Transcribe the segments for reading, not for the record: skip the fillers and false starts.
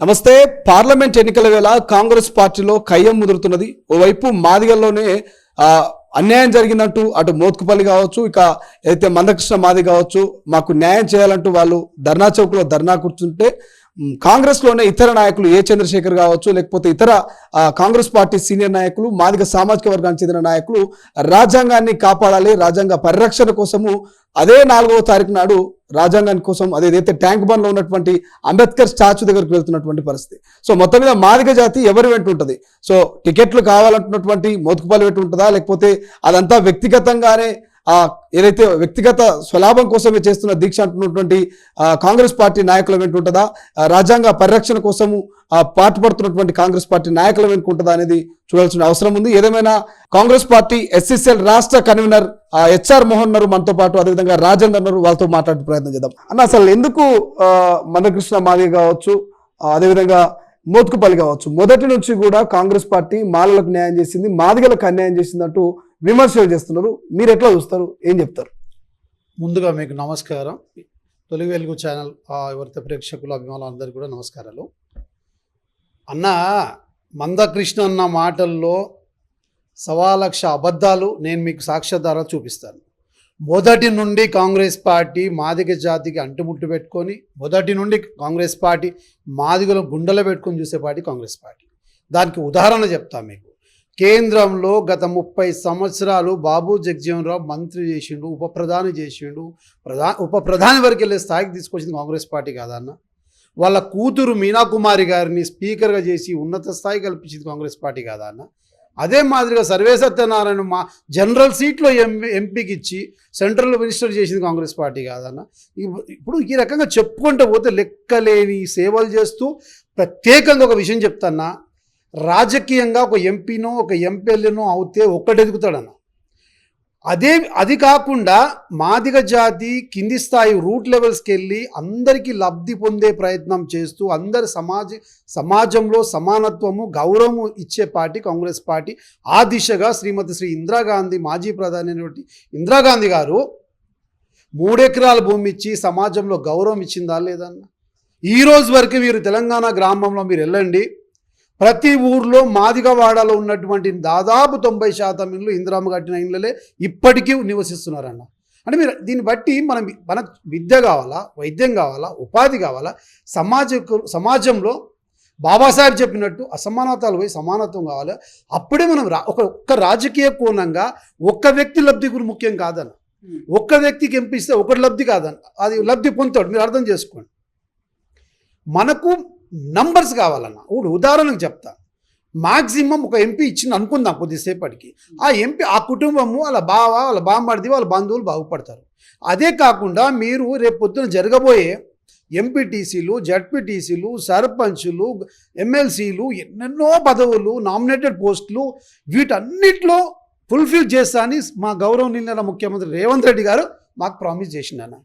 నమస్తే. పార్లమెంట్ ఎన్నికల వేళ కాంగ్రెస్ పార్టీలో కయ్యం ముదురుతున్నది. ఓవైపు మాదిగల్లోనే అన్యాయం జరిగిందంటూ అటు మోత్కుపల్లి కావచ్చు, ఇక అయితే మందకృష్ణ మాది కావచ్చు, మాకు న్యాయం చేయాలంటూ వాళ్ళు ధర్నా చౌక్లో ధర్నా కూర్చుంటే కాంగ్రెస్లోనే ఇతర నాయకులు ఏ చంద్రశేఖర్ కావచ్చు, లేకపోతే ఇతర కాంగ్రెస్ పార్టీ సీనియర్ నాయకులు, మాదిగ సామాజిక వర్గానికి చెందిన నాయకులు రాజ్యాంగాన్ని కాపాడాలి, రాజ్యాంగ పరిరక్షణ కోసము అదే 4వ తారీఖు నాడు రాజ్యాంగాని కోసం అదేదైతే ట్యాంక్ బండ్లో ఉన్నటువంటి అంబేద్కర్ స్టాచ్యూ దగ్గరకు వెళ్తున్నటువంటి పరిస్థితి. సో మొత్తం మీద మాదిగ జాతి ఎవరి వెంట ఉంటుంది? సో టికెట్లు కావాలంటున్నటువంటి మోత్కుపల్లి వెంట ఉంటుందా, లేకపోతే అదంతా వ్యక్తిగతంగానే ఏదైతే వ్యక్తిగత స్వలాభం కోసమే చేస్తున్న దీక్ష అంటున్నటువంటి కాంగ్రెస్ పార్టీ నాయకుల వెంట ఉంటుందా, రాజ్యాంగ పరిరక్షణ కోసము పాటుపడుతున్నటువంటి కాంగ్రెస్ పార్టీ నాయకుల వెంట ఉంటుందా అనేది చూడాల్సిన అవసరం ఉంది. ఏదేమైనా కాంగ్రెస్ పార్టీ ఎస్సీసీఎల్ రాష్ట్ర కన్వీనర్ హెచ్ఆర్ మోహన్ ఉన్నారు మనతో పాటు, అదేవిధంగా రాజేందర్ ఉన్నారు, వాళ్ళతో మాట్లాడే ప్రయత్నం చేద్దాం. అన్న, అసలు ఎందుకు మందకృష్ణ మాదిగ కావచ్చు, అదేవిధంగా మోత్కుపల్లి కావచ్చు, మొదటి నుంచి కూడా కాంగ్రెస్ పార్టీ మాలలకు న్యాయం చేసింది, మాదిగలకు అన్యాయం చేసిందంటూ విమర్శలు చేస్తున్నారు. మీరు ఎట్లా చూస్తారు, ఏం చెప్తారు? ముందుగా మీకు నమస్కారం. తొలి వెలుగు ఛానల్ ఎవరితో ప్రేక్షకులు అభిమానులు అందరికీ కూడా నమస్కారాలు. అన్న, మందకృష్ణ అన్న మాటల్లో 1,00,000 అబద్ధాలు నేను మీకు సాక్ష్యాధారాలు చూపిస్తాను. మొదటి నుండి కాంగ్రెస్ పార్టీ మాదిగ జాతికి అంటుముట్టు పెట్టుకొని, మొదటి నుండి కాంగ్రెస్ పార్టీ మాదిగలు గుండెలో పెట్టుకొని చూసే పార్టీ కాంగ్రెస్ పార్టీ. దానికి ఉదాహరణ చెప్తాను మీకు. కేంద్రంలో గత 30 సంవత్సరాలు బాబు జగజ్జీవన్ రావు మంత్రి చేసిండు, ఉప ప్రధాని చేసిండు, ఉప ప్రధాని వరకు వెళ్ళే స్థాయికి తీసుకొచ్చింది కాంగ్రెస్ పార్టీ కాదన్న. వాళ్ళ కూతురు మీనాకుమారి గారిని స్పీకర్గా చేసి ఉన్నత స్థాయి కల్పించింది కాంగ్రెస్ పార్టీ కాదా అన్న. అదే మాదిరిగా సర్వే సత్యనారాయణ మా జనరల్ సీట్లో ఎంపీకి ఇచ్చి సెంట్రల్ మినిస్టర్ చేసింది కాంగ్రెస్ పార్టీ కాదన్న. ఇప్పుడు ఈ రకంగా చెప్పుకుంటూ పోతే లెక్కలేని సేవలు చేస్తూ ప్రత్యేకంగా ఒక విషయం చెప్తాన్నా, రాజకీయంగా ఒక ఎంపీనో ఒక ఎంపీఎల్ఏనో అవుతే ఒక్కడెదుగుతాడన్న. అది కాకుండా మాదిగ జాతి కింది స్థాయి రూట్ లెవెల్స్కి వెళ్ళి అందరికీ లబ్ధి పొందే ప్రయత్నం చేస్తూ అందరి సమాజంలో సమానత్వము గౌరవము ఇచ్చే పార్టీ కాంగ్రెస్ పార్టీ. ఆ దిశగా శ్రీ ఇందిరాగాంధీ, మాజీ ప్రధాని అయినటువంటి ఇందిరాగాంధీ గారు 3 ఎకరాల భూమి ఇచ్చి సమాజంలో గౌరవం ఇచ్చిందా లేదన్న? ఈ రోజు వరకు మీరు తెలంగాణ గ్రామంలో మీరు వెళ్ళండి, ప్రతి ఊర్లో మాదిగవాడలో ఉన్నటువంటి దాదాపు 90% ఇళ్ళు ఇందిరమ్మ కట్టిన ఇళ్ళలే ఇప్పటికీ నివసిస్తున్నారన్న. అంటే మీరు దీన్ని బట్టి మనకు విద్య కావాలా, వైద్యం కావాలా, ఉపాధి కావాలా, సమాజంలో బాబాసాహెబ్ చెప్పినట్టు అసమానతలు పోయి సమానత్వం కావాలి. అప్పుడే మనం ఒక్క రాజకీయ కోణంగా ఒక్క వ్యక్తి లబ్ధి గురి ముఖ్యం కాదన్న. ఒక్క వ్యక్తికి ఎంపిస్తే ఒకటి లబ్ధి కాదన్న, అది లబ్ధి పొందుతాడు. మీరు అర్థం చేసుకోండి. మనకు నంబర్స్ కావాలన్న. ఇప్పుడు ఉదాహరణకు చెప్తా, మాక్సిమం ఒక ఎంపీ ఇచ్చింది అనుకుందాం కొద్దిసేపటికి, ఆ ఎంపీ ఆ కుటుంబము వాళ్ళ బావ, వాళ్ళ బామ్మడిది, వాళ్ళ బంధువులు బాగుపడతారు. అదే కాకుండా మీరు రేపు పొద్దున జరగబోయే ఎంపీటీసీలు, జడ్పీటీసీలు, సర్పంచులు, ఎమ్మెల్సీలు, ఎన్నెన్నో పదవులు, నామినేటెడ్ పోస్టులు, వీటన్నిటిలో ఫుల్ఫిల్ చేస్తా అని మా గౌరవనీయులైన ముఖ్యమంత్రి రేవంత్ రెడ్డి గారు మాకు ప్రామిస్ చేసిండన్న.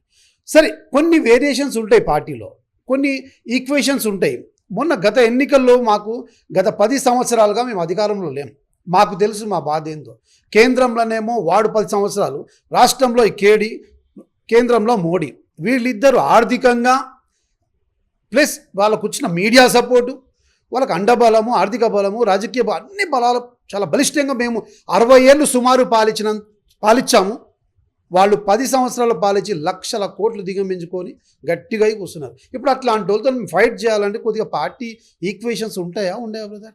సరే, కొన్ని వేరియేషన్స్ ఉంటాయి పార్టీలో, కొన్ని ఈక్వేషన్స్ ఉంటాయి. మొన్న గత ఎన్నికల్లో మాకు గత 10 సంవత్సరాలుగా మేము అధికారంలో లేము. మాకు తెలుసు మా బాధ ఏందో. కేంద్రంలోనేమో వాడు 10 సంవత్సరాలు, రాష్ట్రంలో ఈ కేడి, కేంద్రంలో మోడీ, వీళ్ళిద్దరూ ఆర్థికంగా ప్లస్ వాళ్ళకు వచ్చిన మీడియా సపోర్టు, వాళ్ళకు అండబలము, ఆర్థిక బలము, రాజకీయ అన్ని బలాలు చాలా బలిష్టంగా మేము 60 ఏళ్ళు సుమారు పాలించాము. వాళ్ళు 10 సంవత్సరాలు పాలించి లక్షల కోట్లు దిగమించుకొని గట్టిగా కూర్చున్నారు. ఇప్పుడు అట్లాంటి వాళ్ళతో ఫైట్ చేయాలంటే కొద్దిగా పార్టీ ఈక్వేషన్స్ ఉంటాయా బ్రదర్?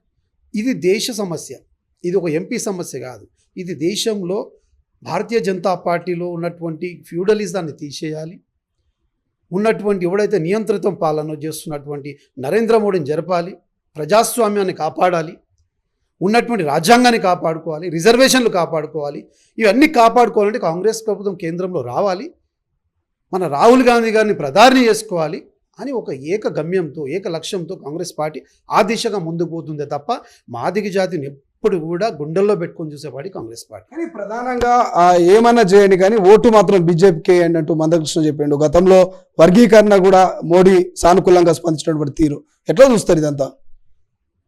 ఇది దేశ సమస్య, ఇది ఒక ఎంపీ సమస్య కాదు. ఇది దేశంలో భారతీయ జనతా పార్టీలో ఉన్నటువంటి ఫ్యూడలిజాన్ని తీసేయాలి. ఉన్నటువంటి ఎవడైతే నియంత్రితం పాలన చేస్తున్నటువంటి నరేంద్ర మోడీని జరపాలి, ప్రజాస్వామ్యాన్ని కాపాడాలి, ఉన్నటువంటి రాజ్యాంగాన్ని కాపాడుకోవాలి, రిజర్వేషన్లు కాపాడుకోవాలి. ఇవన్నీ కాపాడుకోవాలంటే కాంగ్రెస్ ప్రభుత్వం కేంద్రంలో రావాలి, మన రాహుల్ గాంధీ గారిని ప్రధాని చేసుకోవాలి అని ఒక ఏక గమ్యంతో, ఏక లక్ష్యంతో కాంగ్రెస్ పార్టీ ఆ దిశగా ముందుకు పోతుందే తప్ప మాదిగ జాతిని ఎప్పుడు కూడా గుండెల్లో పెట్టుకొని చూసేవాడి కాంగ్రెస్ పార్టీ. కానీ ప్రధానంగా ఏమన్నా చేయండి కానీ ఓటు మాత్రం బీజేపీకి వేయండి అంటూ మందకృష్ణ చెప్పిండు. గతంలో వర్గీకరణ కూడా మోడీ సానుకూలంగా స్పందించినటువంటి తీరు ఎట్లా చూస్తారు ఇదంతా?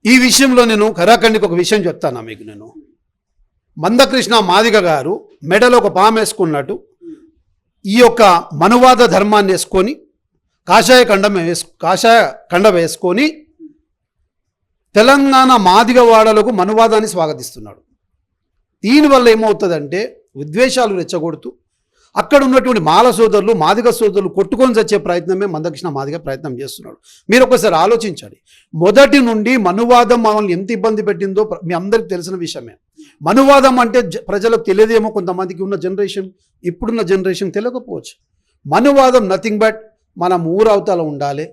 ఈ విషయంలో నేను కరాఖండికి ఒక విషయం చెప్తాను మీకు. నేను మందకృష్ణ మాదిగ గారు మెడలో ఒక పాము వేసుకున్నట్టు ఈ యొక్క మనువాద ధర్మాన్ని వేసుకొని కాషాయ కండ వేసుకొని తెలంగాణ మాదిగవాడలకు మనువాదాన్ని స్వాగతిస్తున్నాడు. దీనివల్ల ఏమవుతుందంటే విద్వేషాలు రెచ్చగొడుతూ అక్కడ ఉన్నటువంటి మాల సోదరులు మాదిగ సోదరులు కొట్టుకొని చచ్చే ప్రయత్నమే మందకృష్ణ మాదిగ ప్రయత్నం చేస్తున్నాడు. మీరు ఒకసారి ఆలోచించండి. మొదటి నుండి మనువాదం మనల్ని ఎంత ఇబ్బంది పెట్టిందో మీ అందరికీ తెలిసిన విషయమే. మనువాదం అంటే ప్రజలకు తెలియదేమో, కొంతమందికి ఉన్న జనరేషన్, ఇప్పుడున్న జనరేషన్ తెలియకపోవచ్చు. మనువాదం నథింగ్ బట్ మనం ఊరవతల ఉండాలి,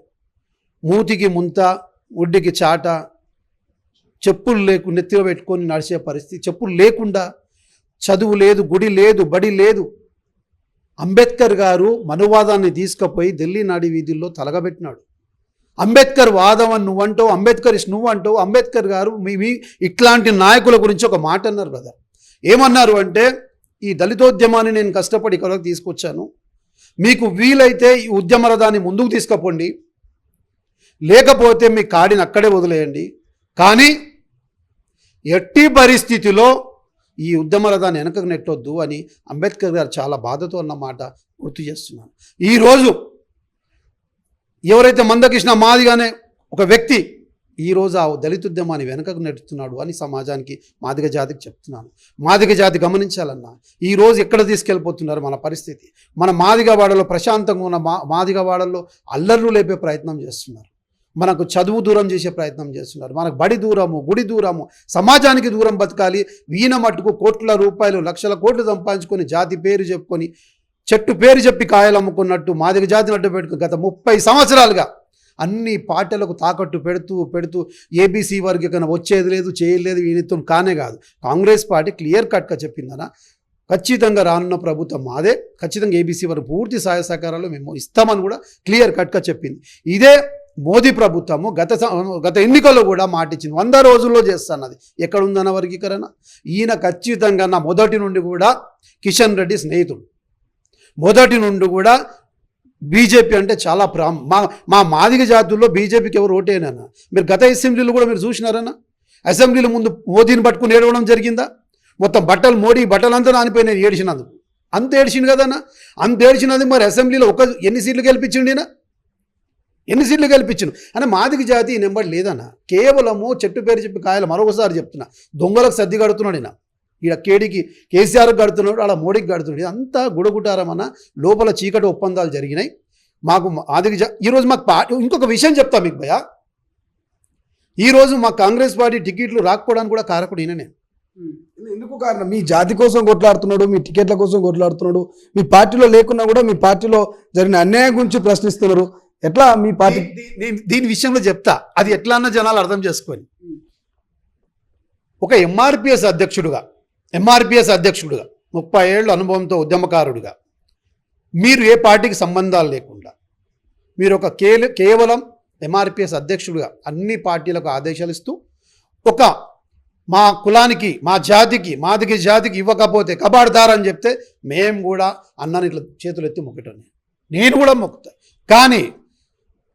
మూతికి ముంత ఒడ్డికి చాట, చెప్పులు లేకుండా నెత్తిలో పెట్టుకొని నడిచే పరిస్థితి, చెప్పులు లేకుండా, చదువు లేదు, గుడి లేదు, బడి లేదు. అంబేద్కర్ గారు మనువాదాన్ని తీసుకుపోయి ఢిల్లీ నాడి వీధుల్లో తలగబెట్టినాడు. అంబేద్కర్ వాదం అని నువ్వంటావు, అంబేద్కర్ నువ్వు అంటావు. అంబేద్కర్ గారు మీ ఇట్లాంటి నాయకుల గురించి ఒక మాట అన్నారు కదా. ఏమన్నారు అంటే, ఈ దళితోద్యమాన్ని నేను కష్టపడి ఇక్కడికి తీసుకొచ్చాను, మీకు వీలైతే ఈ ఉద్యమ రథాన్ని ముందుకు తీసుకుపోండి, లేకపోతే మీ కాడిని అక్కడే వదిలేయండి, కానీ ఎట్టి పరిస్థితిలో ఈ ఉద్యమ రథాన్ని వెనకకు నెట్టొద్దు అని అంబేద్కర్ గారు చాలా బాధతో అన్నమాట గుర్తు చేస్తున్నాను. ఈరోజు ఎవరైతే మందకృష్ణ మాదిగానే ఒక వ్యక్తి ఈరోజు ఆ దళిత ఉద్యమాన్ని వెనకకు నెట్టుతున్నాడు అని సమాజానికి, మాదిగ జాతికి చెప్తున్నాను. మాదిగ జాతి గమనించాలన్నా ఈరోజు ఎక్కడ తీసుకెళ్ళిపోతున్నారు మన పరిస్థితి. మన మాదిగవాడలో ప్రశాంతంగా ఉన్న మాదిగవాడల్లో అల్లర్లు లేపే ప్రయత్నం చేస్తున్నారు. మనకు చదువు దూరం చేసే ప్రయత్నం చేస్తున్నారు. మనకు బడి దూరము, గుడి దూరము, సమాజానికి దూరం బతకాలి. వీణ మట్టుకు కోట్ల రూపాయలు, లక్షల కోట్లు సంపాదించుకొని జాతి పేరు చెప్పుకొని చెట్టు పేరు చెప్పి కాయలు అమ్ముకున్నట్టు మాదిగ జాతిని అడ్డు పెట్టుకుని గత 30 సంవత్సరాలుగా అన్ని పార్టీలకు తాకట్టు పెడుతూ ఏబీసీ వర్గీకరణ వచ్చేది లేదు, చేయలేదు. వీనితో కానే కాదు. కాంగ్రెస్ పార్టీ క్లియర్ కట్గా చెప్పిందనా, ఖచ్చితంగా రానున్న ప్రభుత్వం మాదే, ఖచ్చితంగా ఏబీసీ వరకు పూర్తి సహాయ సహకారాలు మేము ఇస్తామని కూడా క్లియర్ కట్గా చెప్పింది. ఇదే మోదీ ప్రభుత్వము గత ఎన్నికల్లో కూడా మాట ఇచ్చింది, 100 రోజుల్లో చేస్తున్నది. ఎక్కడుందన్న వర్గీకరణ? ఈయన ఖచ్చితంగా నా మొదటి నుండి కూడా కిషన్ రెడ్డి స్నేహితుడు, మొదటి నుండి కూడా బీజేపీ అంటే చాలా మా మాదిగ జాతుల్లో బీజేపీకి ఎవరు ఓటేనన్నా? మీరు గత అసెంబ్లీలో కూడా మీరు చూసినారన్నా? అసెంబ్లీలో ముందు మోదీని పట్టుకుని ఏడవడం జరిగిందా? మొత్తం మోడీ బట్టలంతా నానిపోయినాయి ఏడిచినందుకు. అంత ఏడిచిండు కదన్నా, అంత ఏడిచినందుకు మరి అసెంబ్లీలో ఎన్ని సీట్లు గెలిపించిండినా? ఎన్ని సీట్లు గెలిపించను అని మాదిగ జాతి నెంబర్ లేదన్న. కేవలము చెట్టు పేరు చెప్పి కాయలు, మరొకసారి చెప్తున్నా, దొంగలకు సర్ది కడుతున్నాడు ఈయన. ఈడ కేసీఆర్కి కడుతున్నాడు, అలా మోడీకి కడుతున్నాడు. అంతా గుడగుటారమన్న లోపల చీకటి ఒప్పందాలు జరిగినాయి. మాకు మాదిగ ఈరోజు మాకు ఇంకొక విషయం చెప్తా మీకు భయ, ఈరోజు మా కాంగ్రెస్ పార్టీ టికెట్లు రాకపోవడానికి కూడా కారకుడు ఈయననే. ఎందుకు కారణం? మీ జాతి కోసం కొట్లాడుతున్నాడు, మీ టికెట్ల కోసం కొట్లాడుతున్నాడు, మీ పార్టీలో లేకున్నా కూడా మీ పార్టీలో జరిగిన అన్యాయం గురించి ప్రశ్నిస్తున్నారు. ఎట్లా మీ పార్టీ? దీని విషయంలో చెప్తా, అది ఎట్లా అన్న జనాలు అర్థం చేసుకొని. ఒక ఎంఆర్పిఎస్ అధ్యక్షుడుగా 30 ఏళ్ళ అనుభవంతో ఉద్యమకారుడిగా మీరు ఏ పార్టీకి సంబంధాలు లేకుండా మీరు ఒక కేవలం ఎంఆర్పిఎస్ అధ్యక్షుడిగా అన్ని పార్టీలకు ఆదేశాలు ఇస్తూ మా కులానికి, మా జాతికి, మాదిగ జాతికి ఇవ్వకపోతే కబాడ్దారని చెప్తే మేము కూడా అన్నాను ఇట్లా చేతులు ఎత్తి మొక్కటని నేను కూడా మొక్కుతా. కానీ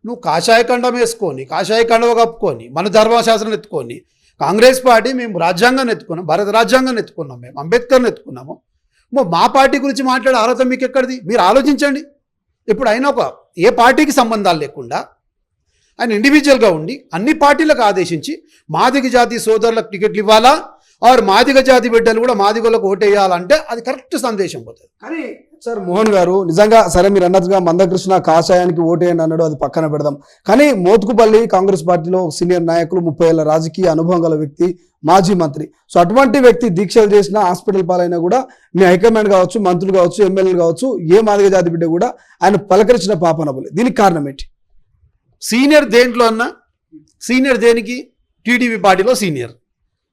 నువ్వు కాషాయ కండం వేసుకొని, కాషాయ కండవ కప్పుకొని, మన ధర్మశాస్త్రం ఎత్తుకొని, కాంగ్రెస్ పార్టీ మేము రాజ్యాంగాన్ని ఎత్తుకున్నాం, భారత రాజ్యాంగాన్ని ఎత్తుకున్నాం, మేము అంబేద్కర్ని ఎత్తుకున్నాము. మా పార్టీ గురించి మాట్లాడే అర్హత మీకు ఎక్కడిది? మీరు ఆలోచించండి. ఇప్పుడు అయినా ఏ పార్టీకి సంబంధాలు లేకుండా ఆయన ఇండివిజువల్గా ఉండి అన్ని పార్టీలకు ఆదేశించి మాదిగ జాతి సోదరులకు టికెట్లు ఇవ్వాలా, ఆర్ మాదిగ జాతి బిడ్డలు కూడా మాదిగలకు ఓటేయాలంటే అది కరెక్ట్ సందేశం పోతుంది. కానీ సార్ మోహన్ గారు నిజంగా సరే మీరు అన్నట్టుగా మందకృష్ణ కాషాయానికి ఓటేయండి అన్నాడు, అది పక్కన పెడదాం. కానీ మోత్కుపల్లి కాంగ్రెస్ పార్టీలో సీనియర్ నాయకులు, 30 ఏళ్ల రాజకీయ అనుభవం గల వ్యక్తి, మాజీ మంత్రి. సో అటువంటి వ్యక్తి దీక్షలు చేసినా, హాస్పిటల్ పాలైనా కూడా మీ హైకమాండ్ కావచ్చు, మంత్రులు కావచ్చు, ఎమ్మెల్యేలు కావచ్చు, ఏ మాదిగ జాతి బిడ్డ కూడా ఆయన పలకరించిన పాపనబోలే. దీనికి కారణం ఏంటి? సీనియర్ దేంట్లో అన్నా, సీనియర్ దేనికి? టీడీపీ పార్టీలో సీనియర్,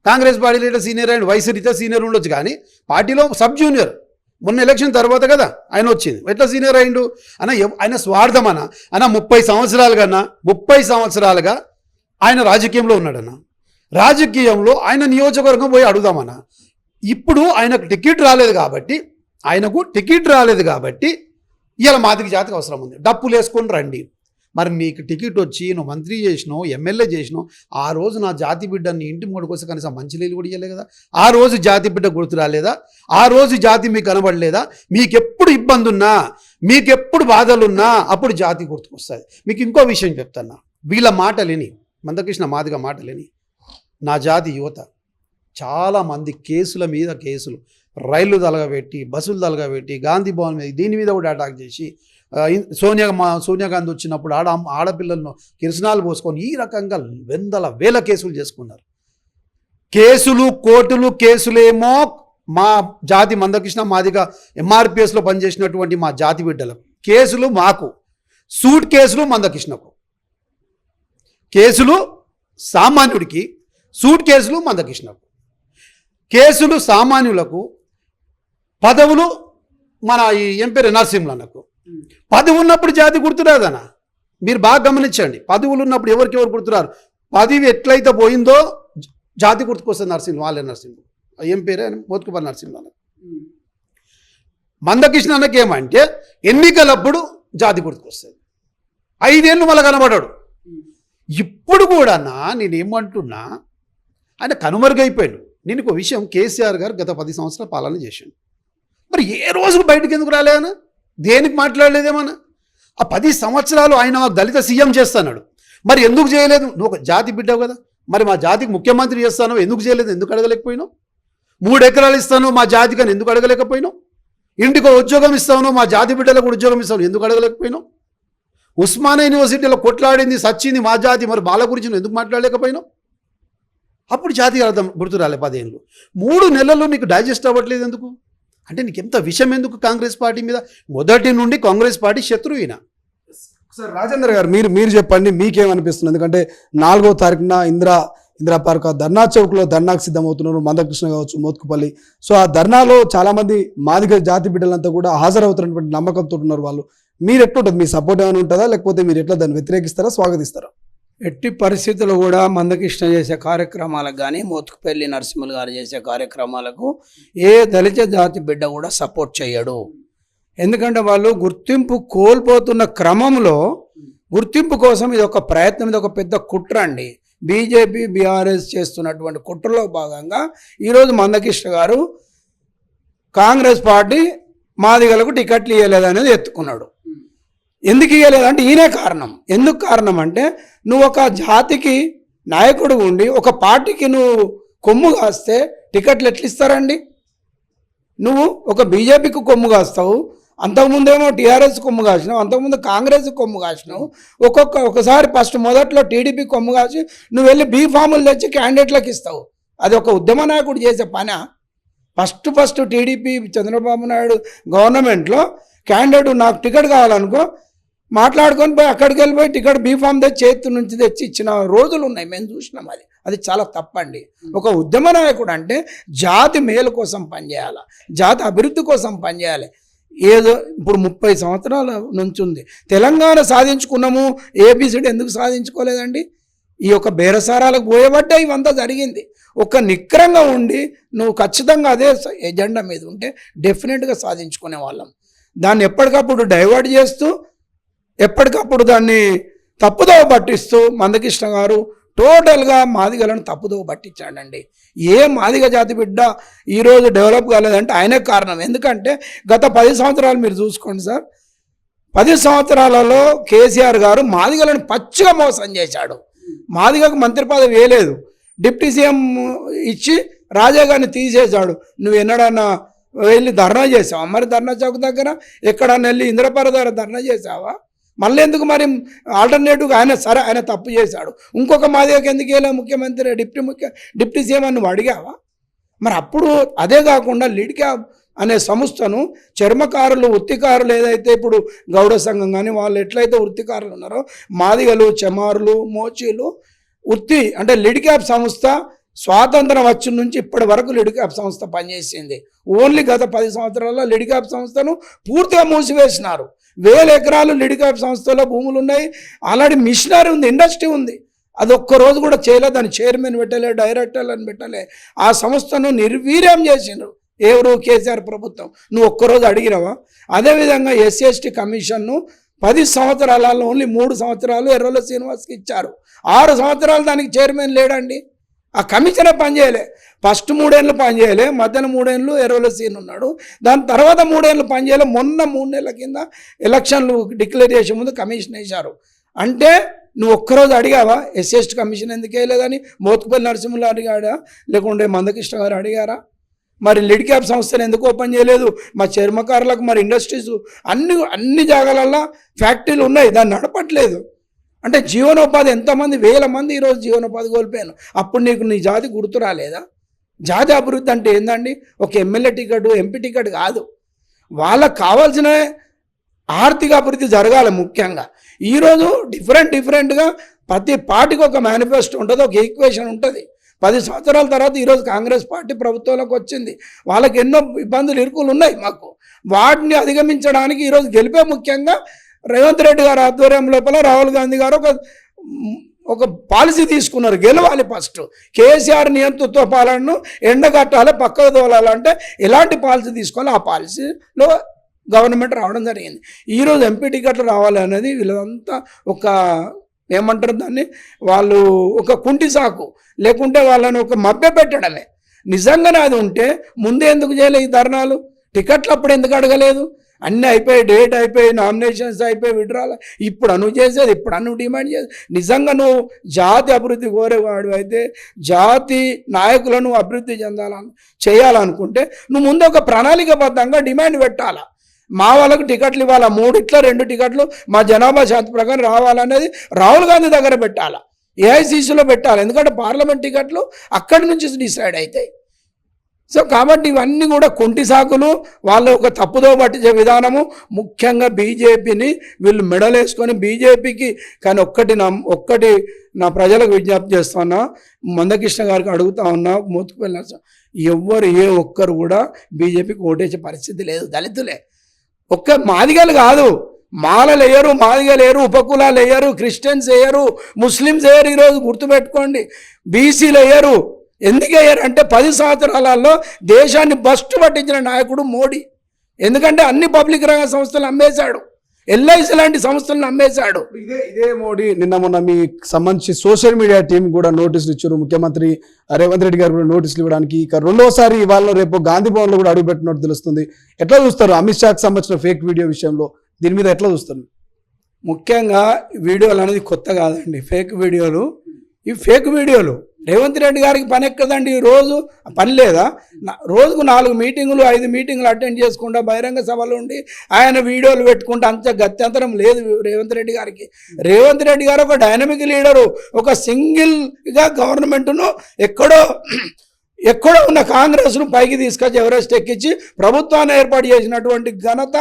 కాంగ్రెస్ పార్టీలో ఇట్లా సీనియర్ అండ్ వయసు రీత్యా సీనియర్ ఉండొచ్చు, కానీ పార్టీలో సబ్ జూనియర్. మొన్న ఎలక్షన్ తర్వాత కదా ఆయన వచ్చింది, ఎట్లా సీనియర్ అయిండు అన్న? ఆయన స్వార్థం అన్న 30 సంవత్సరాలుగా ఆయన రాజకీయంలో ఉన్నాడన్న. రాజకీయంలో ఆయన నియోజకవర్గం పోయి అడుగుదామన్నా. ఇప్పుడు ఆయనకు టికెట్ రాలేదు కాబట్టి ఇవాళ మాదిగ జాతికి అవసరం ఉంది, డప్పులు వేసుకొని రండి. మరి నీకు టికెట్ వచ్చి నువ్వు మంత్రి చేసినావు, ఎమ్మెల్యే చేసినావు, ఆ రోజు నా జాతి బిడ్డని ఇంటి మూడు కోసం కనీసం మంచినీళ్ళు కూడా ఇవ్వలే కదా? ఆ రోజు జాతి బిడ్డ గుర్తు రాలేదా? ఆ రోజు జాతి మీకు కనబడలేదా? మీకెప్పుడు ఇబ్బంది ఉన్నా, మీకెప్పుడు బాధలున్నా అప్పుడు జాతి గుర్తుకొస్తుంది. మీకు ఇంకో విషయం చెప్తున్నా, వీళ్ళ మాటలేని, మందకృష్ణ మాదిగ మాటలేని నా జాతి యువత చాలామంది కేసుల మీద కేసులు, రైళ్లు తలగబెట్టి, బస్సులు తలగబెట్టి, గాంధీ భవన్ మీద దీని మీద కూడా అటాక్ చేసి, సోనియా గాంధీ వచ్చినప్పుడు ఆడపిల్లలను కిరసనాలు పోసుకొని ఈ రకంగా వందల వేల కేసులు చేసుకున్నారు. కేసులు కోర్టులు కేసులేమో మా జాతి మందకృష్ణ మాదిగా ఎంఆర్పిఎస్లో పనిచేసినటువంటి మా జాతి బిడ్డలకు, కేసులు మాకు, సూట్ కేసులు మందకృష్ణకు. కేసులు సామాన్యుడికి, సూట్ కేసులు మందకృష్ణకు. కేసులు సామాన్యులకు, పదవులు మన ఈ ఎంపీ నరసింహన్నకు. పదవి ఉన్నప్పుడు జాతి గుర్తురాదనా? మీరు బాగా గమనించండి. పదవులు ఉన్నప్పుడు ఎవరు గుర్తురారు. పదవి ఎట్లయితే పోయిందో జాతి గుర్తుకొస్తుంది. వాళ్ళే నరసింహ ఏం పేరే మోత్కుపల్లి నరసింహన్న. మందకృష్ణన్నకి ఏమంటే ఎన్నికలప్పుడు జాతి గుర్తుకొస్తుంది. 5 ఏళ్ళు మళ్ళీ కనబడాడు. ఇప్పుడు కూడా నేనేమంటున్నా, ఆయన కనుమరుగైపోయాడు. నేను ఒక విషయం, కేసీఆర్ గారు గత 10 సంవత్సరాల పాలన చేశాడు. మరి ఏ రోజు బయటకు ఎందుకు రాలేదన్నా? దేనికి మాట్లాడలేదేమన్నా? ఆ 10 సంవత్సరాలు ఆయన దళిత సీఎం చేస్తున్నాడు. మరి ఎందుకు చేయలేదు? నువ్వు ఒక జాతి బిడ్డవు కదా, మరి మా జాతికి ముఖ్యమంత్రి చేస్తాను, ఎందుకు చేయలేదు? ఎందుకు అడగలేకపోయినావు? 3 ఎకరాలు ఇస్తాను మా జాతికి అని ఎందుకు అడగలేకపోయినావు? ఇంటికి ఉద్యోగం ఇస్తాను మా జాతి బిడ్డలకు ఉద్యోగం ఇస్తాను ఎందుకు అడగలేకపోయినావు? ఉస్మానియా యూనివర్సిటీలో కొట్లాడింది సచ్చింది మా జాతి, మరి బాల గురించి నువ్వు ఎందుకు మాట్లాడలేకపోయినావు? అప్పుడు జాతి అర్థం గుర్తు రాలే. 10 ఏళ్ళు 3 నెలల్లో నీకు డైజెస్ట్ అవ్వట్లేదు ఎందుకు? అంటే నీకు ఎంత విషయం ఎందుకు కాంగ్రెస్ పార్టీ మీద? మొదటి నుండి కాంగ్రెస్ పార్టీ శత్రువున. సార్ రాజేంద్ర గారు, మీరు చెప్పండి, మీకేమనిపిస్తుంది? ఎందుకంటే 4వ తారీఖున ఇందిరా పార్క్ ధర్నా చౌక్లో ధర్నాకు సిద్ధమవుతున్నారు మందకృష్ణ కావచ్చు, మోత్కుపల్లి. సో ఆ ధర్నాలో చాలామంది మాదిగ జాతి బిడ్డలంతా కూడా హాజరవుతున్నటువంటి నమ్మకంతో ఉన్నారు. వాళ్ళు మీరు ఎట్లుంటుంది? మీ సపోర్ట్ ఏమైనా ఉంటుందా, లేకపోతే మీరు ఎట్లా దాన్ని వ్యతిరేకిస్తారా, స్వాగతిస్తారా? ఎట్టి పరిస్థితుల్లో కూడా మందకృష్ణ చేసే కార్యక్రమాలకు కానీ, మోత్కుపల్లి నరసింహులు గారు చేసే కార్యక్రమాలకు ఏ దళిత జాతి బిడ్డ కూడా సపోర్ట్ చేయడు. ఎందుకంటే వాళ్ళు గుర్తింపు కోల్పోతున్న క్రమంలో గుర్తింపు కోసం ఇది ఒక ప్రయత్నం, ఇది ఒక పెద్ద కుట్ర అండి. బీజేపీ బీఆర్ఎస్ చేస్తున్నటువంటి కుట్రలో భాగంగా ఈరోజు మందకృష్ణ గారు కాంగ్రెస్ పార్టీ మాదిగలకు టికెట్లు ఇవ్వలేదనేది ఎత్తుకున్నాడు. ఎందుకు ఇవ్వలేదంటే ఈయనే కారణం. ఎందుకు కారణం అంటే, నువ్వు ఒక జాతికి నాయకుడు ఉండి ఒక పార్టీకి నువ్వు కొమ్ము కాస్తే టికెట్లు ఎట్లా ఇస్తారండి? నువ్వు ఒక బీజేపీకి కొమ్ము కాస్తావు, అంతకుముందేమో టీఆర్ఎస్ కొమ్ము కాసినావు, అంతకుముందు కాంగ్రెస్ కొమ్ము కాసినావు, ఒకసారి మొదట్లో టీడీపీ కొమ్ము కాసి నువ్వు వెళ్ళి బీ ఫాములు తెచ్చి క్యాండిడేట్లకు ఇస్తావు. అది ఒక ఉద్యమ నాయకుడు చేసే పని. ఫస్ట్ టీడీపీ చంద్రబాబు నాయుడు గవర్నమెంట్లో క్యాండిడేట్ నాకు టికెట్ కావాలనుకో, మాట్లాడుకొని పోయి అక్కడికి వెళ్ళిపోయి టికెట్ బీ ఫామ్ తెచ్చి చేతి నుంచి తెచ్చి ఇచ్చిన రోజులు ఉన్నాయి, మేము చూసినాం. అది చాలా తప్పండి. ఒక ఉద్యమ నాయకుడు అంటే జాతి మేలు కోసం పనిచేయాలి, జాతి అభివృద్ధి కోసం పనిచేయాలి. ఏదో ఇప్పుడు 30 సంవత్సరాల నుంచి ఉంది, తెలంగాణ సాధించుకున్నాము, ఏబిసిడి ఎందుకు సాధించుకోలేదండి? ఈ యొక్క బేరసారాలకు పోయేబట్టే ఇవంతా జరిగింది. ఒక నిక్రంగా ఉండి నువ్వు ఖచ్చితంగా అదే ఎజెండా మీద ఉంటే డెఫినెట్గా సాధించుకునే వాళ్ళం. దాన్ని ఎప్పటికప్పుడు డైవర్ట్ చేస్తూ ఎప్పటికప్పుడు దాన్ని తప్పుదోవ పట్టిస్తూ మందకృష్ణ గారు టోటల్గా మాదిగలను తప్పుదోవ పట్టించాడండి. ఏ మాదిగ జాతి బిడ్డ ఈరోజు డెవలప్ కాలేదంటే ఆయనే కారణం. ఎందుకంటే గత 10 సంవత్సరాలు మీరు చూసుకోండి సార్, 10 సంవత్సరాలలో కేసీఆర్ గారు మాదిగలను పచ్చిగా మోసం చేశాడు. మాదిగకు మంత్రి పదవి వేయలేదు, డిప్యూటీ సీఎం ఇచ్చి రాజా గారిని తీసేశాడు. నువ్వు ఎన్నడన్నా వెళ్ళి ధర్నా చేసావా? మరి ధర్నా చౌక్ దగ్గర ఎక్కడన్నా వెళ్ళి ఇంద్రపార దగ్గర ధర్నా చేసావా? మళ్ళీ ఎందుకు? మరి ఆల్టర్నేటివ్గా ఆయన తప్పు చేశాడు, ఇంకొక మాదిగకి ఎందుకు వెళ్ళా ముఖ్యమంత్రి డిప్యూటీ సీఎం అని నువ్వు అడిగావా? మరి అప్పుడు అదే కాకుండా లీడ్ క్యాబ్ అనే సంస్థను చర్మకారులు, వృత్తికారులు ఏదైతే ఇప్పుడు గౌడ సంఘం కానీ వాళ్ళు ఎట్లయితే వృత్తికారులు ఉన్నారో, మాదిగలు, చమారులు, మోచీలు వృత్తి అంటే లీడ్ క్యాబ్ సంస్థ స్వాతంత్రం వచ్చి నుంచి ఇప్పటి వరకు లీడ్ క్యాబ్ సంస్థ పనిచేసింది. ఓన్లీ గత 10 సంవత్సరాల్లో లీడ్ క్యాబ్ సంస్థను పూర్తిగా మూసివేసినారు. 1000 ఎకరాలు లీడ్ క్యాబ్ సంస్థలో భూములు ఉన్నాయి, ఆల్రెడీ మిషనరీ ఉంది, ఇండస్ట్రీ ఉంది. అది ఒక్కరోజు కూడా చేయలే, దాని చైర్మన్ పెట్టలే, డైరెక్టర్లను పెట్టలే. ఆ సంస్థను నిర్వీర్యం చేసిండ్రు ఎవరు? కేసీఆర్ ప్రభుత్వం. నువ్వు ఒక్కరోజు అడిగినవా? అదేవిధంగా SC/ST కమిషన్ను 10 సంవత్సరాలలో ఓన్లీ 3 సంవత్సరాలు ఎర్రల శ్రీనివాస్కి ఇచ్చారు. 6 సంవత్సరాలు దానికి చైర్మన్ లేడండి. ఆ కమిషనే పనిచేయలే. ఫస్ట్ 3 ఏళ్ళు పనిచేయలే, మధ్యన 3 ఏళ్ళు ఎర్రల సీన్ ఉన్నాడు, దాని తర్వాత 3 ఏళ్ళు పనిచేయలే. మొన్న 3 నెలల కింద ఎలక్షన్లు డిక్లేర్ చేసే ముందు కమిషన్ వేశారు. అంటే నువ్వు ఒక్కరోజు అడిగావా ఎస్సీ కమిషన్ ఎందుకు వేయలేదని మోత్కుపల్లి నరసింహులు అడిగాడా, లేకుంటే మందకృష్ణ గారు అడిగారా? మరి లిడ్ క్యాప్ సంస్థను ఎందుకు ఓపెన్ చేయలేదు? మా చర్మకారులకు మరి ఇండస్ట్రీస్ అన్ని జాగాలల్లో ఫ్యాక్టరీలు ఉన్నాయి, దాన్ని నడపట్లేదు. అంటే జీవనోపాధి ఎంతమంది వేల మంది ఈరోజు జీవనోపాధి కోల్పోయాను. అప్పుడు నీకు నీ జాతి గుర్తు రాలేదా? జాతి అభివృద్ధి అంటే ఏందండి? ఒక ఎమ్మెల్యే టికెట్ ఎంపీ టికెట్ కాదు, వాళ్ళకు కావాల్సిన ఆర్థిక అభివృద్ధి జరగాలి. ముఖ్యంగా ఈరోజు డిఫరెంట్గా ప్రతి పార్టీకి ఒక మేనిఫెస్టో ఉంటుంది, ఒక ఈక్వేషన్ ఉంటుంది. 10 సంవత్సరాల తర్వాత ఈరోజు కాంగ్రెస్ పార్టీ ప్రభుత్వంలోకి వచ్చింది, వాళ్ళకి ఎన్నో ఇబ్బందులు ఇరుకులు ఉన్నాయి మాకు. వాటిని అధిగమించడానికి ఈరోజు గెలిపే ముఖ్యంగా రేవంత్ రెడ్డి గారు ఆధ్వర్యం లోపల రాహుల్ గాంధీ గారు ఒక పాలసీ తీసుకున్నారు. గెలవాలి ఫస్ట్, కేసీఆర్ నియంతృత్వ పాలనను ఎండగట్టాలి, పక్కకు తోలాలంటే ఎలాంటి పాలసీ తీసుకోవాలి, ఆ పాలసీలో గవర్నమెంట్ రావడం జరిగింది. ఈరోజు ఎంపీ టికెట్లు రావాలి అనేది వీళ్ళంతా ఒక ఏమంటారు దాన్ని, వాళ్ళు ఒక కుంటి సాకు, లేకుంటే వాళ్ళని ఒక మభ్య పెట్టడమే. నిజంగానే అది ఉంటే ముందే ఎందుకు చేయలే ఈ ధర్నాలు? టికెట్లు అప్పుడు ఎందుకు అడగలేదు? అన్నీ అయిపోయి, డేట్ అయిపోయి, నామినేషన్స్ అయిపోయి, విడ్రాల్, ఇప్పుడు నువ్వు చేసేది, ఇప్పుడు నువ్వు డిమాండ్ చేసేది. నిజంగా నువ్వు జాతి అభివృద్ధి కోరేవాడు అయితే, జాతి నాయకులను అభివృద్ధి చేయాలనుకుంటే నువ్వు ముందు ఒక ప్రణాళికబద్ధంగా డిమాండ్ పెట్టాలా. మా వాళ్ళకు టికెట్లు ఇవ్వాలా, 3 ఇట్లా 2 టికెట్లు మా జనాభా శాతం ప్రకారం రావాలనేది రాహుల్ గాంధీ దగ్గర పెట్టాలా, ఏఐసిసిలో పెట్టాలి. ఎందుకంటే పార్లమెంట్ టికెట్లు అక్కడి నుంచి డిసైడ్ అవుతాయి. సో కాబట్టి ఇవన్నీ కూడా కుంటి సాకులు, వాళ్ళు ఒక తప్పుదో పట్టించే విధానము. ముఖ్యంగా బీజేపీని వీళ్ళు మెడలేసుకొని బీజేపీకి కానీ ఒక్కటి నా ప్రజలకు విజ్ఞప్తి చేస్తున్నా, మందకృష్ణ గారికి అడుగుతా ఉన్నా, మోత్కుపల్లి ఎవ్వరు ఏ ఒక్కరు కూడా బీజేపీకి ఓటేసే పరిస్థితి లేదు. దళితులే, ఒక్క మాదిగలు కాదు, మాలలు వేయరు, మాదిగలు వేయరు, ఉపకులాలు వేయరు, క్రిస్టియన్స్ వేయరు, ముస్లిమ్స్ వేయరు. ఈరోజు గుర్తుపెట్టుకోండి, బీసీలు వేయరు. ఎందుకు వేయరు అంటే 10 సంవత్సరాలలో దేశాన్ని బస్టు పట్టించిన నాయకుడు మోడీ. ఎందుకంటే అన్ని పబ్లిక్ రంగ సంస్థలు అమ్మేశాడు, ఎల్ఐసి లాంటి సంస్థలను అమ్మేశాడు. ఇదే మోడీ నిన్న మొన్న మీ సంబంధించి సోషల్ మీడియా టీం కూడా నోటీసులు ఇచ్చారు. ముఖ్యమంత్రి రేవంత్ రెడ్డి గారు కూడా నోటీసులు ఇవ్వడానికి ఇక రెండోసారి ఇవాళ రేపు గాంధీ భవన్లో కూడా అడుగుపెట్టినట్టు తెలుస్తుంది. ఎట్లా చూస్తారు అమిత్ షాకి సంబంధించిన ఫేక్ వీడియో విషయంలో? దీని మీద ఎట్లా చూస్తారు? ముఖ్యంగా వీడియోలు అనేది కొత్త కాదండి, ఫేక్ వీడియోలు. ఈ ఫేక్ వీడియోలు రేవంత్ రెడ్డి గారికి పని ఎక్కదండి, రోజు పని లేదా? రోజుకు 4 మీటింగులు 5 మీటింగులు అటెండ్ చేసుకుంటా బహిరంగ సభలు ఉండి ఆయన వీడియోలు పెట్టుకుంటా అంత గత్యంతరం లేదు రేవంత్ రెడ్డి గారికి. రేవంత్ రెడ్డి గారు ఒక డైనమిక్ లీడరు, ఒక సింగిల్గా గవర్నమెంట్ను ఎక్కడో ఉన్న కాంగ్రెస్ను పైకి తీసుకొచ్చి ఎవరెస్ట్ ఎక్కించి ప్రభుత్వాన్ని ఏర్పాటు చేసినటువంటి ఘనత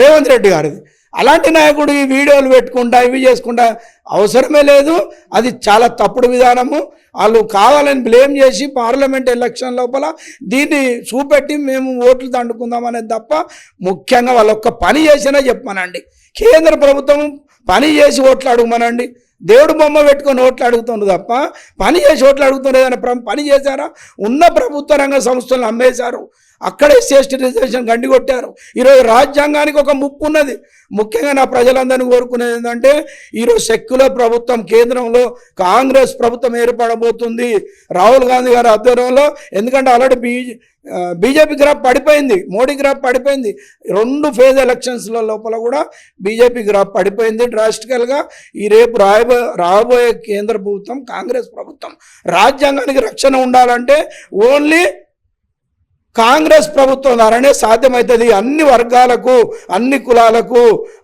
రేవంత్ రెడ్డి గారిది. అలాంటి నాయకుడు ఈ వీడియోలు పెట్టుకుంటా ఇవి చేసుకుంటా అవసరమే లేదు. అది చాలా తప్పుడు విధానము. వాళ్ళు కావాలని బ్లేమ్ చేసి పార్లమెంట్ ఎలక్షన్ లోపల దీన్ని చూపెట్టి మేము ఓట్లు దండుకుందాం అనేది తప్ప, ముఖ్యంగా వాళ్ళు ఒక్క పని చేసినా చెప్పమనండి. కేంద్ర ప్రభుత్వం పని చేసి ఓట్లు అడుగుమనండి. దేవుడు బొమ్మ పెట్టుకొని ఓట్లు అడుగుతుండ్రు తప్ప పని చేసి ఓట్లు అడుగుతుండే పని చేశారా? ఉన్న ప్రభుత్వ రంగ సంస్థలను అమ్మేశారు, అక్కడే ఎస్సీ రిజర్వేషన్ గండి కొట్టారు. ఈరోజు రాజ్యాంగానికి ఒక ముప్పు ఉన్నది. ముఖ్యంగా నా ప్రజలందరినీ కోరుకునేది ఏంటంటే, ఈరోజు సెక్యులర్ ప్రభుత్వం కేంద్రంలో కాంగ్రెస్ ప్రభుత్వం ఏర్పడబోతుంది రాహుల్ గాంధీ గారి ఆధ్వర్యంలో. ఎందుకంటే ఆల్రెడీ బీజేపీ గ్రాఫ్ పడిపోయింది, మోడీ గ్రాఫ్ పడిపోయింది. 2 ఫేజ్ ఎలక్షన్స్ల లోపల కూడా బీజేపీ గ్రాఫ్ పడిపోయింది డ్రాస్టికల్గా. ఈ రేపు రాబోయే కేంద్ర ప్రభుత్వం కాంగ్రెస్ ప్రభుత్వం. రాజ్యాంగానికి రక్షణ ఉండాలంటే ఓన్లీ కాంగ్రెస్ ప్రభుత్వం ద్వారానే సాధ్యమవుతుంది. అన్ని వర్గాలకు అన్ని కులాలకు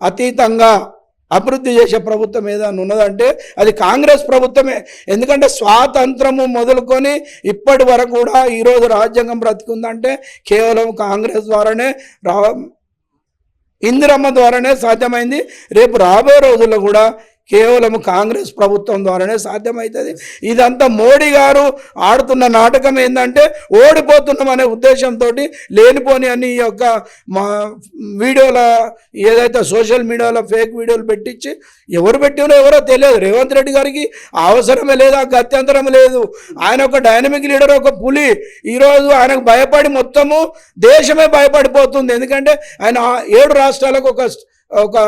అతీతంగా అభివృద్ధి చేసే ప్రభుత్వం ఏదైనా ఉన్నదంటే అది కాంగ్రెస్ ప్రభుత్వమే. ఎందుకంటే స్వాతంత్రము మొదలుకొని ఇప్పటి వరకు కూడా ఈరోజు రాజ్యాంగం బ్రతికుందంటే కేవలం కాంగ్రెస్ ద్వారానే, ఇందిరమ్మ ద్వారానే సాధ్యమైంది. రేపు రాబోయే రోజుల్లో కూడా కేవలం కాంగ్రెస్ ప్రభుత్వం ద్వారానే సాధ్యమవుతుంది. ఇదంతా మోడీ గారు ఆడుతున్న నాటకం ఏంటంటే ఓడిపోతున్నామనే ఉద్దేశంతో లేనిపోని అని ఈ యొక్క మా వీడియోల ఏదైతే సోషల్ మీడియాలో ఫేక్ వీడియోలు పెట్టించి ఎవరు పెట్టినో ఎవరో తెలియదు. రేవంత్ రెడ్డి గారికి అవసరమే లేదు, ఆ గత్యంతరం లేదు. ఆయన ఒక డైనమిక్ లీడర్, ఒక పులి. ఈరోజు ఆయనకు భయపడి మొత్తము దేశమే భయపడిపోతుంది. ఎందుకంటే ఆయన 7 రాష్ట్రాలకు ఒక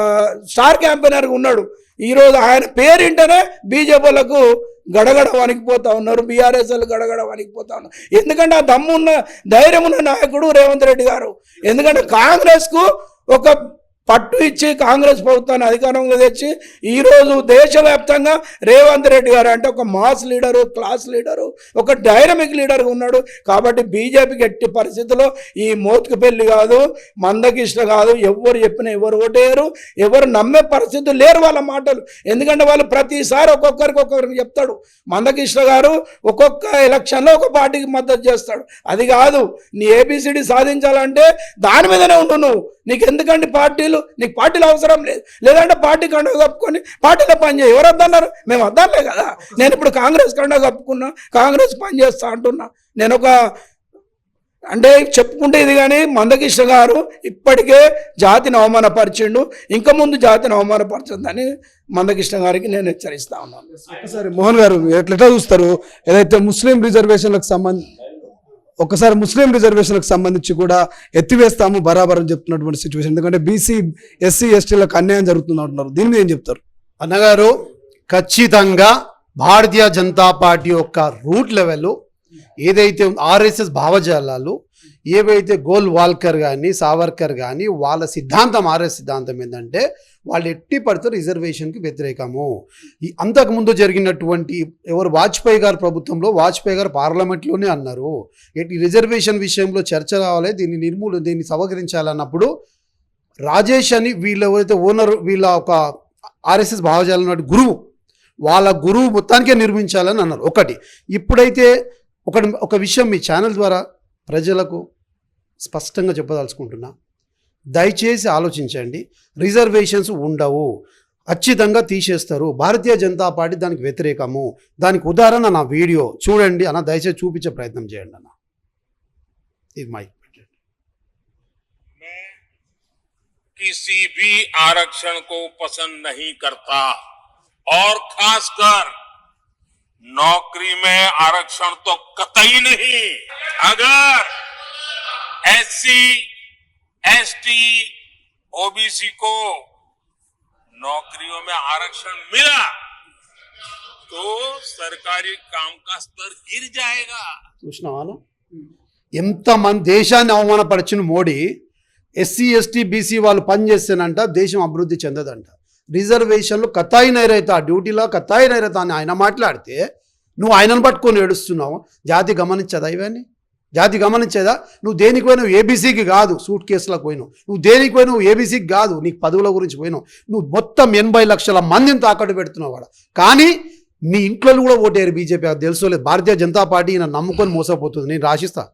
స్టార్ క్యాంపెయినర్గా ఉన్నాడు. ఈరోజు ఆయన పేరింటనే బీజేపీలకు గడగడ వణికిపోతా ఉన్నారు, బీఆర్ఎస్లు గడగడ వణికిపోతా ఉన్నారు. ఎందుకంటే ఆ దమ్మున్న ధైర్యం ఉన్న నాయకుడు రేవంత్ రెడ్డి గారు. ఎందుకంటే కాంగ్రెస్కు ఒక పట్టు ఇచ్చి కాంగ్రెస్ ప్రభుత్వాన్ని అధికారంలో తెచ్చి ఈరోజు దేశవ్యాప్తంగా రేవంత్ రెడ్డి గారు అంటే ఒక మాస్ లీడరు, క్లాస్ లీడరు, ఒక డైనమిక్ లీడర్గా ఉన్నాడు. కాబట్టి బీజేపీకి ఎట్టి పరిస్థితుల్లో ఈ మోత్కుపల్లి కాదు, మందకృష్ణ కాదు, ఎవరు చెప్పినా ఎవరు ఓటేయరు, ఎవరు నమ్మే పరిస్థితులు లేరు వాళ్ళ మాటలు. ఎందుకంటే వాళ్ళు ప్రతిసారి ఒక్కొక్కరికి చెప్తాడు. మందకృష్ణ గారు ఒక్కొక్క ఎలక్షన్లో ఒక పార్టీకి మద్దతు చేస్తాడు. అది కాదు, నీ ఏబిసిడి సాధించాలంటే దాని మీదనే ఉండు నువ్వు. నీకు ఎందుకంటే పార్టీలు, నీకు పార్టీలు అవసరం లేదు. లేదంటే పార్టీ కండువ కప్పుకొని పార్టీలో పనిచేయి. ఎవరు వద్దన్నారు? మేము వద్దలే కదా. నేను ఇప్పుడు కాంగ్రెస్ కండువ కప్పుకున్నా, కాంగ్రెస్ పని చేస్తా అంటున్నా. నేను ఒక అంటే చెప్పుకుంటే ఇది, కానీ మందకృష్ణ గారు ఇప్పటికే జాతిని అవమానపరిచిండు, ఇంకా ముందు జాతిని అవమానపరచొద్దని మందకృష్ణ గారికి నేను హెచ్చరిస్తా ఉన్నాను. ఒకసారి మోహన్ గారు ఎట్లా చూస్తారు? ఏదైతే ముస్లిం రిజర్వేషన్లకు సంబంధించి కూడా ఎత్తివేస్తాము బరాబర్ అని చెప్తున్నటువంటి సిచ్యువేషన్. ఎందుకంటే బీసీ, ఎస్సీ, ఎస్టీలకు అన్యాయం జరుగుతుంది అంటున్నారు. దీని మీద ఏం చెప్తారు? అన్నగారు, ఖచ్చితంగా భారతీయ జనతా పార్టీ యొక్క రూట్ లెవెల్ ఏదైతే ఆర్ఎస్ఎస్ భావజాలాలు ఏవైతే గోల్వాల్కర్ కానీ సావర్కర్ కానీ వాళ్ళ సిద్ధాంతం, ఆర్ఎస్ సిద్ధాంతం ఏంటంటే వాళ్ళు ఎట్టి పడితే రిజర్వేషన్కి వ్యతిరేకము. ఈ అంతకుముందు జరిగినటువంటి వాజ్పేయి గారి ప్రభుత్వంలో వాజ్పేయి గారు పార్లమెంట్లోనే అన్నారు, ఈ రిజర్వేషన్ విషయంలో చర్చ రావాలి, దీన్ని సమగ్రించాలన్నప్పుడు రాజేష్ అని వీళ్ళు ఎవరైతే ఓనర్, వీళ్ళ ఒక ఆర్ఎస్ఎస్ భావజాలం గురువు, వాళ్ళ గురువు మొత్తానికే నిర్మించాలని అన్నారు. ఒకటి. ఇప్పుడైతే ఒక విషయం మీ ఛానల్ ద్వారా ప్రజలకు స్పష్టంగా చెప్పదలుచుకుంటున్నా. దయచేసి ఆలోచించండి. రిజర్వేషన్స్ ఉండవు, ఖచ్చితంగా తీసేస్తారు. భారతీయ జనతా పార్టీ దానికి వ్యతిరేకము. దానికి ఉదాహరణ నా వీడియో చూడండి అన్న, దయచేసి చూపించే ప్రయత్నం చేయండి అన్న. ఇది మైక్. किसी भी आरक्षण को पसंद नहीं करता और खासकर नौकरी में आरक्षण तो कतई नहीं। अगर एससी, एसटी, ओबीसी को नौकरियों में आरक्षण मिला तो सरकारी काम का स्तर गिर जाएगा। చూసినావా? ఎంతమంది దేశాన్ని అవమానపరిచిన మోడీ ఎస్సీ, ఎస్టీ, బీసీ వాళ్ళు పనిచేస్తేనంట దేశం అభివృద్ధి చెందదంట. రిజర్వేషన్లు కతాయి నైరైతా, డ్యూటీలో కతాయి నైరైతా అని ఆయన మాట్లాడితే నువ్వు ఆయనను పట్టుకొని ఏడుస్తున్నావు. జాతి గమనించదా? ఇవన్నీ జాతి గమనించేదా? నువ్వు దేనికి పోయినావు? ఏబీసీకి కాదు, సూట్ కేసులకు పోయినావు. నువ్వు దేనికి పోయినావు? ఏబీసీకి కాదు, నీకు పదవుల గురించి పోయినావు. నువ్వు మొత్తం 80 లక్షల మందిని తాకట్టు పెడుతున్నావు వాడు. కానీ నీ ఇంట్లో కూడా ఓటేరు బీజేపీ, అది తెలుసుకోలేదు. భారతీయ జనతా పార్టీ ఈయన నమ్ముకొని మోసపోతుంది. నేను రాసిస్తా,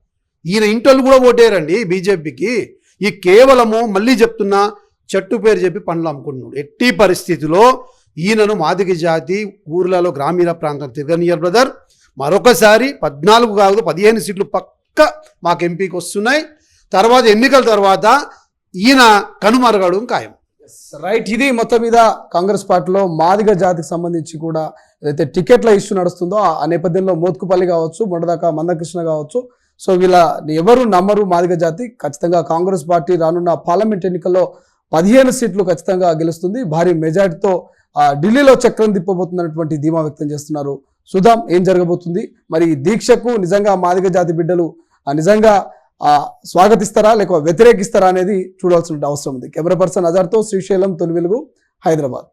ఈయన ఇంట్లో కూడా ఓటేరండి బీజేపీకి. ఈ కేవలము మళ్ళీ చెప్తున్నా, చెట్టు పేరు చెప్పి పండ్లు అమ్ముకుంటున్నాడు. ఎట్టి పరిస్థితిలో ఈయనను మాదిగ జాతి ఊర్లలో గ్రామీణ ప్రాంతం తిరగనియర్ బ్రదర్. మరొకసారి 14 కాదు 15 సీట్లు పక్క మాకు ఎంపీకి వస్తున్నాయి. తర్వాత ఎన్నికల తర్వాత ఈయన కనుమరగడం ఖాయం. రైట్. ఇది మొత్తం మీద కాంగ్రెస్ పార్టీలో మాదిగ జాతికి సంబంధించి కూడా ఏదైతే టికెట్ల ఇష్యూ నడుస్తుందో ఆ నేపథ్యంలో మోత్కుపల్లి కావచ్చు, మొన్నదాకా మందకృష్ణ కావచ్చు, సో వీళ్ళ ఎవరు నమ్మరు మాదిగ జాతి. ఖచ్చితంగా కాంగ్రెస్ పార్టీ రానున్న పార్లమెంట్ ఎన్నికల్లో 15 సీట్లు ఖచ్చితంగా గెలుస్తుంది. భారీ మెజార్టీతో ఢిల్లీలో చక్రం తిప్పబోతున్నటువంటి ధీమా వ్యక్తం చేస్తున్నారు. చూద్దాం ఏం జరగబోతుంది. మరి ఈ దీక్షకు నిజంగా మాదిగ జాతి బిడ్డలు నిజంగా స్వాగతిస్తారా లేక వ్యతిరేకిస్తారా అనేది చూడాల్సిన అవసరం ఉంది. కెమెరా పర్సన్ అజర్తో శ్రీశైలం, తొలి వెలుగు, హైదరాబాద్.